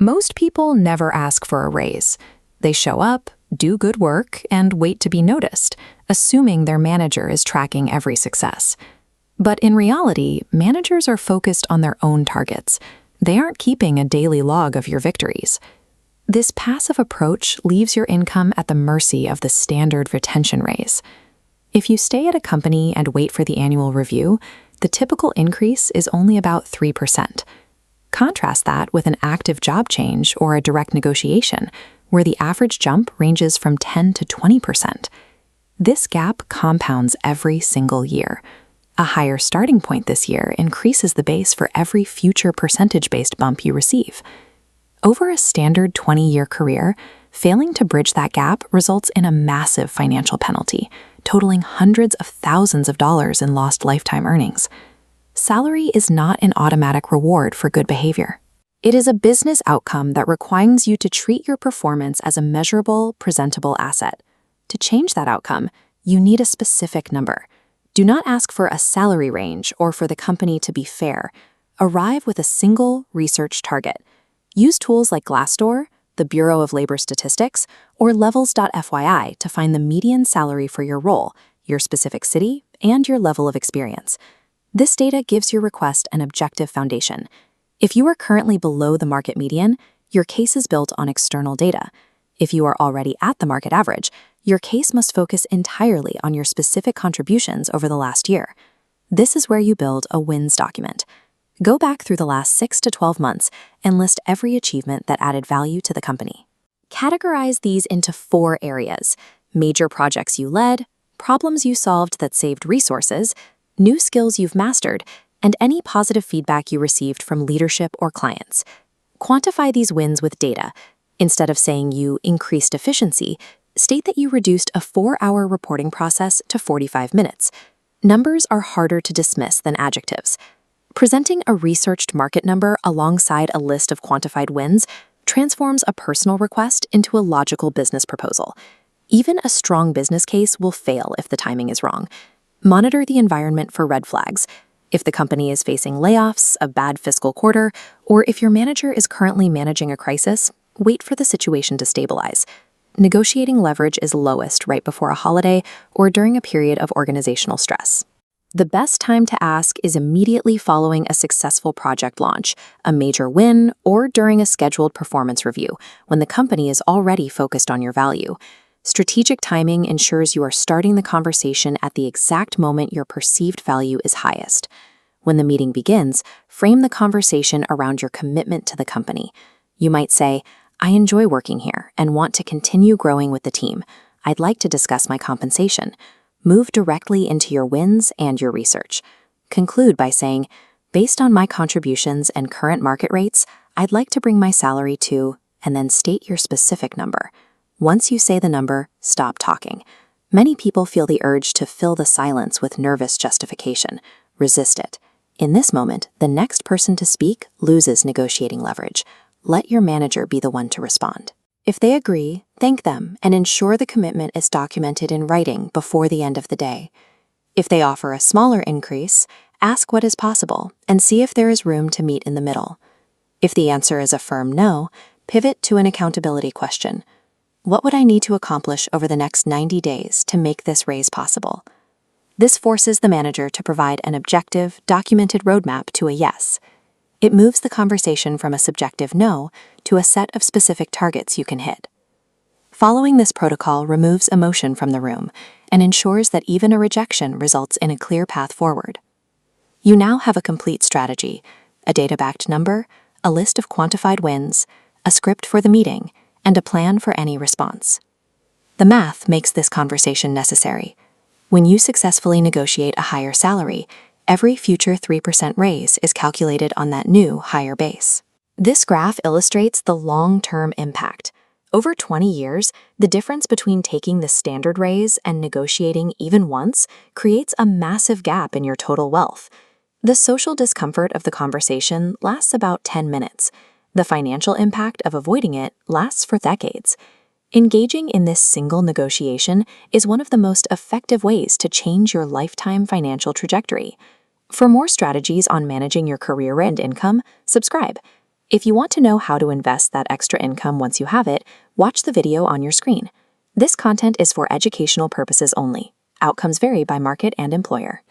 Most people never ask for a raise. They show up, do good work, and wait to be noticed, assuming their manager is tracking every success. But in reality, managers are focused on their own targets. They aren't keeping a daily log of your victories. This passive approach leaves your income at the mercy of the standard retention raise. If you stay at a company and wait for the annual review, the typical increase is only about 3%. Contrast that with an active job change or a direct negotiation, where the average jump ranges from 10 to 20%. This gap compounds every single year. A higher starting point this year increases the base for every future percentage-based bump you receive. Over a standard 20-year career, failing to bridge that gap results in a massive financial penalty, totaling hundreds of thousands of dollars in lost lifetime earnings. Salary is not an automatic reward for good behavior. It is a business outcome that requires you to treat your performance as a measurable, presentable asset. To change that outcome, you need a specific number. Do not ask for a salary range or for the company to be fair. Arrive with a single research target. Use tools like Glassdoor, the Bureau of Labor Statistics, or levels.fyi to find the median salary for your role, your specific city, and your level of experience. This data gives your request an objective foundation. If you are currently below the market median, your case is built on external data. If you are already at the market average, your case must focus entirely on your specific contributions over the last year. This is where you build a wins document. Go back through the last 6 to 12 months and list every achievement that added value to the company. Categorize these into 4 areas: major projects you led, problems you solved that saved resources, new skills you've mastered, and any positive feedback you received from leadership or clients. Quantify these wins with data. Instead of saying you increased efficiency, state that you reduced a 4-hour reporting process to 45 minutes. Numbers are harder to dismiss than adjectives. Presenting a researched market number alongside a list of quantified wins transforms a personal request into a logical business proposal. Even a strong business case will fail if the timing is wrong. Monitor the environment for red flags. If the company is facing layoffs, a bad fiscal quarter, or if your manager is currently managing a crisis, wait for the situation to stabilize. Negotiating leverage is lowest right before a holiday or during a period of organizational stress. The best time to ask is immediately following a successful project launch, a major win, or during a scheduled performance review, when the company is already focused on your value. Strategic timing ensures you are starting the conversation at the exact moment your perceived value is highest. When the meeting begins, frame the conversation around your commitment to the company. You might say, "I enjoy working here and want to continue growing with the team. I'd like to discuss my compensation." Move directly into your wins and your research. Conclude by saying, "Based on my contributions and current market rates, I'd like to bring my salary to," and then state your specific number. Once you say the number, stop talking. Many people feel the urge to fill the silence with nervous justification. Resist it. In this moment, the next person to speak loses negotiating leverage. Let your manager be the one to respond. If they agree, thank them and ensure the commitment is documented in writing before the end of the day. If they offer a smaller increase, ask what is possible and see if there is room to meet in the middle. If the answer is a firm no, pivot to an accountability question. What would I need to accomplish over the next 90 days to make this raise possible? This forces the manager to provide an objective, documented roadmap to a yes. It moves the conversation from a subjective no to a set of specific targets you can hit. Following this protocol removes emotion from the room and ensures that even a rejection results in a clear path forward. You now have a complete strategy: a data-backed number, a list of quantified wins, a script for the meeting, and a plan for any response. The math makes this conversation necessary. When you successfully negotiate a higher salary, every future 3% raise is calculated on that new, higher base. This graph illustrates the long-term impact. Over 20 years, the difference between taking the standard raise and negotiating even once creates a massive gap in your total wealth. The social discomfort of the conversation lasts about 10 minutes. The financial impact of avoiding it lasts for decades. Engaging in this single negotiation is one of the most effective ways to change your lifetime financial trajectory. For more strategies on managing your career and income, subscribe. If you want to know how to invest that extra income once you have it, watch the video on your screen. This content is for educational purposes only. Outcomes vary by market and employer.